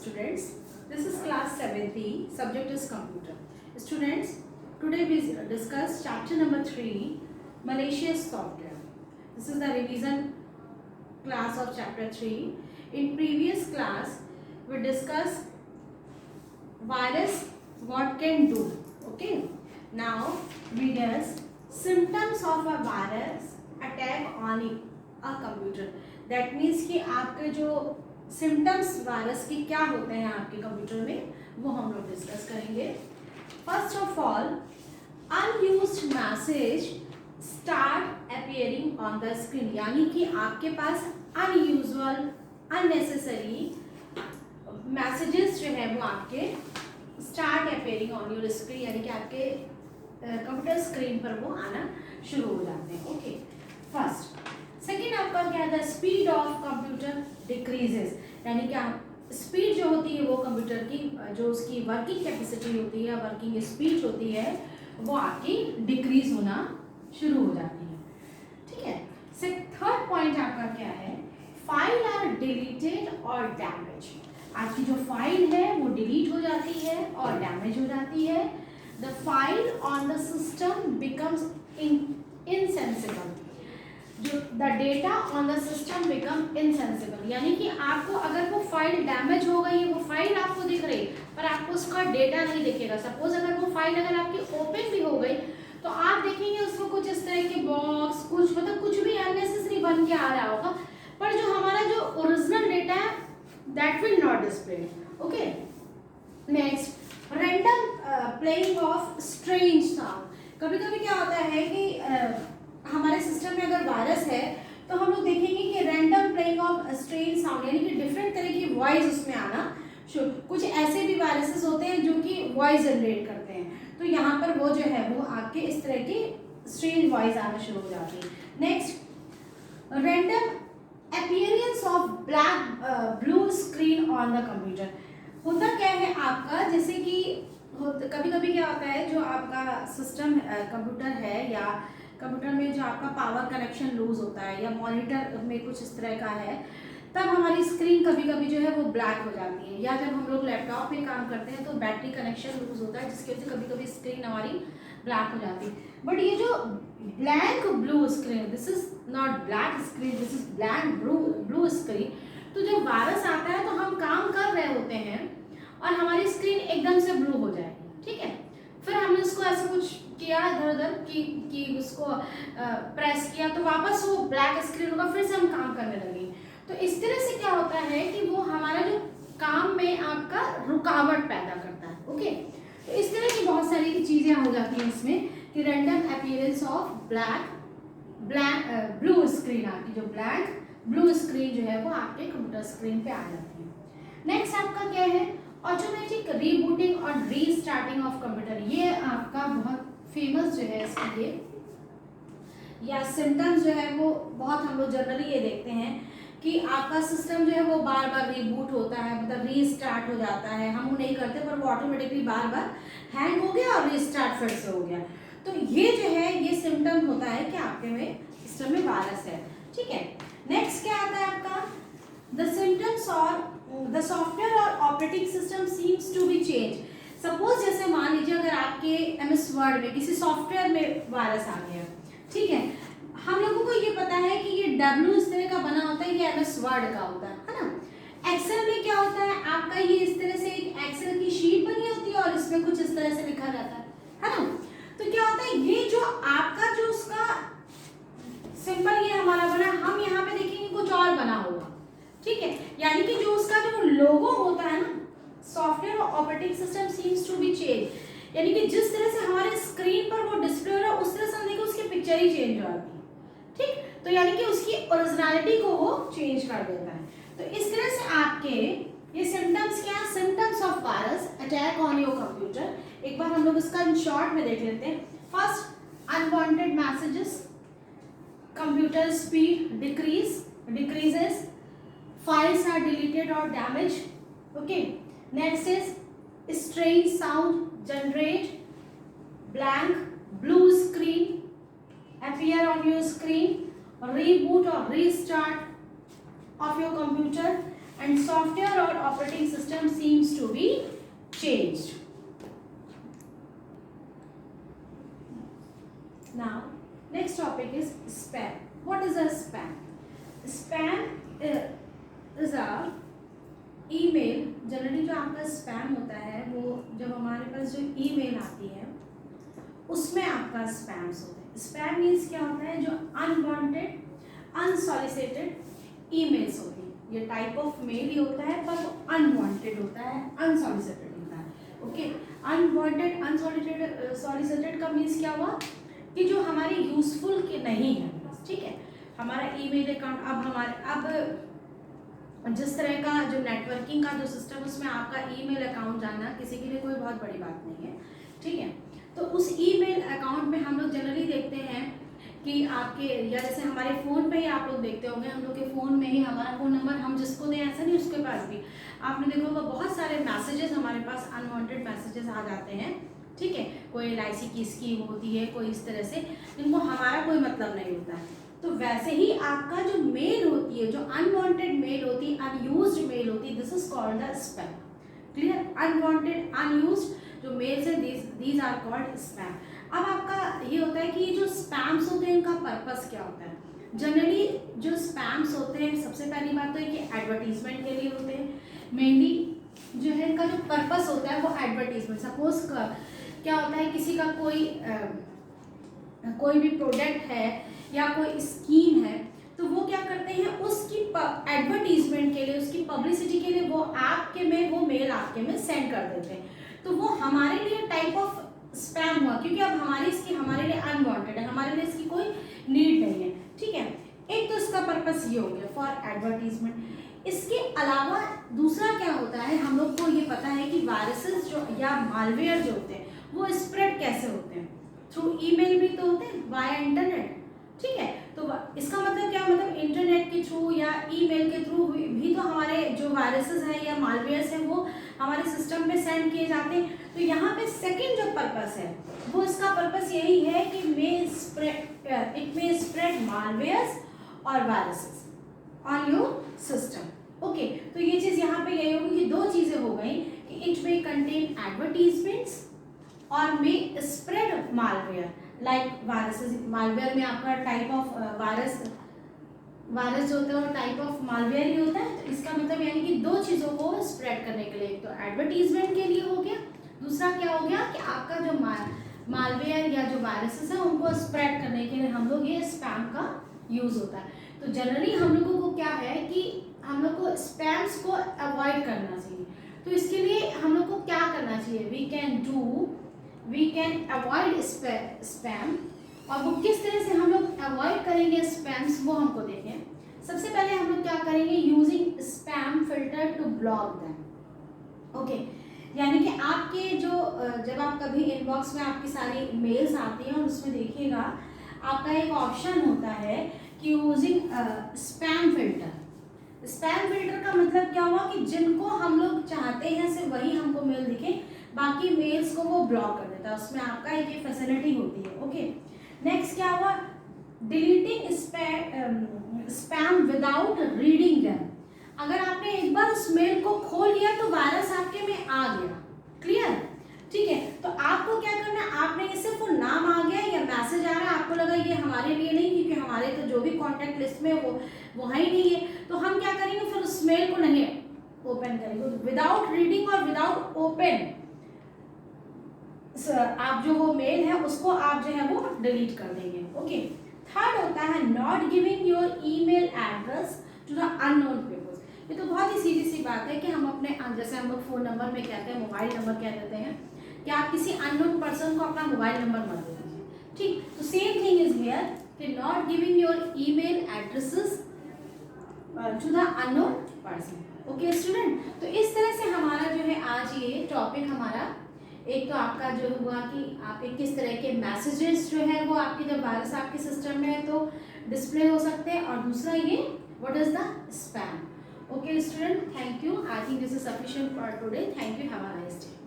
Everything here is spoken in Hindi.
students. This is class 7th. Subject is computer. Students, today we discuss chapter number 3, malicious software. This is the revision class of chapter 3. In previous class, we discussed virus, what can do. Okay. Now, readers, symptoms of a virus attack on a computer. That means कि आपके जो सिम्टम्स वायरस के क्या होते हैं आपके कंप्यूटर में, वो हम लोग डिस्कस करेंगे. First of all, unused message start appearing on the screen. यानी कि आपके पास अनयूजुअल अननेसेसरी मैसेजेस जो है वो आपके start appearing on your screen, यानी कि आपके कंप्यूटर स्क्रीन पर वो आना शुरू हो जाते हैं. Okay, first. सेकेंड आपका क्या है, the speed of computer decreases. यानी कि स्पीड जो होती है वो कंप्यूटर की जो उसकी वर्किंग कैपेसिटी होती है, वर्किंग स्पीड होती है, वो आपकी डिक्रीज होना शुरू हो जाती है. ठीक है. थर्ड पॉइंट आपका क्या है, फाइल आर डिलीटेड और डैमेज. आपकी जो फाइल है वो डिलीट हो जाती है और डैमेज हो जाती है. The file on the system becomes insensible. जो the data on the system become insensible. यानी कि आपको अगर वो फाइल डैमेज हो गई है, वो फाइल आपको दिख रही पर आपको उसका डेटा नहीं दिखेगा. सपोज अगर वो फाइल अगर आपकी ओपन भी हो गई तो आप देखेंगे उसमें कुछ इस तरह के बॉक्स, कुछ मतलब कुछ भी अननेसेसरी बन के आ रहा होगा, पर जो हमारा जो ओरिजिनल डेटा है that will not display. Okay. Next, random playing of strange sound. कभी कभी क्या होता है कि हमारे सिस्टम में अगर वायरस है तो हम लोग देखेंगे कि random playing of strange sound, यानी कि डिफरेंट तरह की वॉइस उसमें आना शुरू. कुछ ऐसे भी वायरसेस होते हैं जो कि वॉइस जनरेट करते हैं, तो यहाँ पर वो जो है वो आपके इस तरह की स्ट्रेंज वॉइस आना शुरू हो जाती है. Next, random appearance of blue screen on the computer. होता क्या है आपका, जैसे कि कभी कभी क्या होता है, जो आपका सिस्टम कंप्यूटर है या कंप्यूटर में जो आपका पावर कनेक्शन लूज होता है या मॉनिटर में कुछ इस तरह का है, तब हमारी स्क्रीन कभी कभी जो है वो ब्लैक हो जाती है. या जब हम लोग लैपटॉप में काम करते हैं तो बैटरी कनेक्शन लूज होता है, जिसकी वजह से कभी कभी स्क्रीन हमारी ब्लैक हो जाती है. बट ये जो black blue screen, this is not black screen, this is black blue screen. तो जब वायरस आता है तो हम काम कर रहे होते हैं और हमारी स्क्रीन एकदम से ब्लू हो जाएगी. ठीक है. फिर हमने उसको ऐसा कुछ किया इधर उधर कि उसको प्रेस किया तो वापस वो ब्लैक स्क्रीन होगा, फिर से हम काम करने लगे. तो इस तरह से क्या होता है कि वो हमारा जो काम में आपका रुकावट पैदा करता है. ओके. तो इस तरह की बहुत सारी चीजें हो जाती हैं इसमें कि random appearance of blue screen, आपकी जो ब्लैक ब्लू स्क्रीन जो है वो आपके कंप्यूटर स्क्रीन पे आ जाती है. नेक्स्ट आपका क्या है, ऑटोमेटिक रीबूटिंग और रीस्टार्टिंग ऑफ कंप्यूटर. ये आपका बहुत फेमस जो है इसके लिए या सिम्टम्स जो है वो बहुत हम लोग जनरली ये देखते हैं कि आपका सिस्टम जो है वो बार बार रीबूट होता है, मतलब रीस्टार्ट हो जाता है. हम वो नहीं करते पर वो ऑटोमेटिकली बार बार हैंग हो गया और रीस्टार्ट फिर से हो गया. तो ये जो है ये सिम्टम होता है कि आपके में सिस्टम में वायरस है. ठीक है. नेक्स्ट क्या आता है आपका, द सिम्टम्स और द सॉफ्टवेयर और operating system seems to be change. Suppose जैसे मान लीजिए अगर आपके MS वर्ड में किसी सॉफ्टवेयर में वायरस आ गया. ठीक है. हम लोगों को ये पता है कि ये W इस तरह का बना होता है, ये MS वर्ड का होता है ना. एक्सेल में क्या होता है आपका, ये इस तरह से एक एक्सेल की शीट बनी होती है और इसमें कुछ इस तरह से लिखा रहता है ना. तो क्या होता है, ये जो आपका जो उसका सिंपल ये हमारा बना, हम यहाँ पे देखेंगे कुछ और बना होगा. ठीक है. यानी कि जो उसका जो लोगो होता है ना, सॉफ्टवेयर और operating system seems to be change. यानी कि जिस तरह से हमारे स्क्रीन पर वो डिस्प्ले हो रहा है उस तरह से हम देखें उसकी पिक्चर ही चेंज हो जाती है. ठीक. तो यानी कि उसकी ओरिजिनलिटी को वो चेंज कर देता है. तो इस तरह से आपके ये सिम्टम्स क्या है, symptoms of virus attack on your computer. एक बार हम लोग इसका इन शॉर्ट में देख लेते हैं. First, unwanted messages, computer speed decreases, files are deleted or damaged. Okay. Next is strange sound generate, blank blue screen appear on your screen, reboot or restart of your computer, and software or operating system system seems to be changed. Now next topic is spam. What is a spam? Spam is a email. Generally जो आपका स्पैम होता है वो जब हमारे पास जो ईमेल आती है उसमें आपका स्पैम्स होते हैं. स्पैम मीन्स क्या होता है? जो अनवांटेड अनसॉलिसिटेड ईमेल्स होती हैं. ये टाइप ऑफ मेल ही होता है पर वो अनवांटेड होता है, अनसॉलिसिटेड होता है. ओके, अनवांटेड अनसॉलिसिटेड का मीन्स क्या हुआ कि जो हमारे यूजफुल के नहीं है. ठीक है, हमारा ईमेल अकाउंट अब जिस तरह का जो नेटवर्किंग का जो सिस्टम उसमें आपका ईमेल अकाउंट जानना किसी के लिए कोई बहुत बड़ी बात नहीं है. ठीक है, तो उस ईमेल अकाउंट में हम लोग जनरली देखते हैं कि आपके या जैसे हमारे फ़ोन पे ही आप लोग देखते होंगे, हम लोग के फ़ोन में ही हमारा फ़ोन नंबर हम जिसको दें ऐसा नहीं उसके पास भी आपने देखा होगा बहुत सारे मैसेजेस हमारे पास अनवांटेड मैसेजेस आ जाते हैं. ठीक है, कोई LIC की स्कीम होती है, कोई इस तरह से जिनको हमारा कोई मतलब नहीं होता है. तो वैसे ही आपका जो मेल होती है, जो अनवांटेड मेल होती है, अनयूज्ड मेल होती है, this is called the spam. Clear? Unwanted unused जो मेल्स है दीज आर कॉल्ड स्पैम. अब आपका ये होता है कि ये जो स्पैम्स होते हैं इनका पर्पस क्या होता है? जनरली जो स्पैम्स होते हैं सबसे पहली बात तो है कि एडवर्टीजमेंट के लिए होते हैं. मेनली जो है इनका जो पर्पस होता है वो एडवर्टीजमेंट. सपोज क्या होता है, किसी का कोई भी प्रोडक्ट है या कोई स्कीम है तो वो क्या करते हैं उसकी एडवर्टीजमेंट के लिए, उसकी पब्लिसिटी के लिए वो आपके में वो मेल आपके में सेंड कर देते हैं. तो वो हमारे लिए टाइप ऑफ स्पैम हुआ क्योंकि अब हमारे लिए अनवांटेड है, हमारे लिए इसकी कोई नीड नहीं है. ठीक है, एक तो इसका पर्पस ये हो गया फॉर एडवर्टीजमेंट. इसके अलावा दूसरा क्या होता है, हम लोग को ये पता है कि वायरसेस जो या मालवेयर जो होते हैं वो स्प्रेड कैसे होते हैं? थ्रू ईमेल भी तो होते हैं, वाया इंटरनेट. ठीक है, तो इसका मतलब क्या, मतलब इंटरनेट के थ्रू या ईमेल के थ्रू भी तो हमारे जो वायरसेस हैं या मालवेयर्स हैं वो हमारे सिस्टम में सेंड किए जाते हैं. तो यहाँ पे सेकंड जो पर्पस है वो इसका पर्पस यही है कि इट मे स्प्रेड मालवेयर्स और viruses on your system. Okay, तो ये चीज़ यहाँ पे यही होगी कि दो चीज़ें हो गई कि इट मे कंटेन एडवर्टीजमेंट्स और may spread malware like viruses. Malware में आपका टाइप ऑफ वायरस जो होता है वो टाइप ऑफ मालवेयर ही होता है. तो इसका मतलब यानी कि दो चीज़ों को स्प्रेड करने के लिए, एक तो एडवर्टीजमेंट के लिए हो गया, दूसरा क्या हो गया कि आपका जो मालवेयर या जो वायरसेस है उनको स्प्रेड करने के लिए हम लोग ये स्पैम का यूज़ होता है. तो जनरली हम लोगों को क्या है कि हम लोग को स्पैम्स को अवॉइड करना चाहिए. तो इसके लिए हम लोग को क्या करना चाहिए? We can avoid spam. और वो किस तरह से हम लोग अवॉइड करेंगे स्पैम्स वो हमको देखें. सबसे पहले हम लोग क्या करेंगे, using spam filter to block them. Okay, यानी कि आपके जो जब आप कभी इनबॉक्स में आपकी सारी मेल्स आती हैं और उसमें देखिएगा आपका एक ऑप्शन होता है कि using spam filter. Spam filter का मतलब क्या हुआ कि जिनको हम लोग चाहते हैं सिर्फ वही हमको मेल दिखे, बाकी मेल्स को वो ब्लॉक कर देता है. उसमें आपका एक ये फैसिलिटी होती है. ओके, नेक्स्ट क्या हुआ, deleting spam without reading them. अगर आपने एक बार उस मेल को खोल लिया तो वायरस आपके में आ गया. क्लियर? ठीक है, तो आपको क्या करना है, आपने ये सिर्फ नाम आ गया या मैसेज आ रहा है, आपको लगा ये हमारे लिए नहीं क्योंकि हमारे तो जो भी कॉन्टैक्ट लिस्ट में वो है ही नहीं है, तो हम क्या करेंगे फिर उस मेल को नहीं ओपन करेंगे. विदाउट रीडिंग और विदाउट ओपन आप जो वो मेल है उसको आप जो है वो डिलीट कर देंगे. ओके, थर्ड होता है not giving your email address to the unknown peoples. ये तो बहुत ही सीधी सी बात है कि हम अपने, जैसे हम लोग फ़ोन नंबर में कहते हैं, मोबाइल नंबर कह देते हैं, कि आप किसी अननोन पर्सन को अपना मोबाइल नंबर मत दे दीजिए. ठीक, तो सेम थिंग इज हियर कि not giving your email addresses to the unknown person. Okay student, तो इस तरह से हमारा जो है आज ये टॉपिक हमारा, एक तो आपका जो हुआ कि आपके किस तरह के मैसेजेस जो है वो आपके जब वायरस आपके सिस्टम में है तो डिस्प्ले हो सकते हैं, और दूसरा ये what is the spam. Okay student, thank you. I think this is sufficient for today. Thank you. Have a nice day.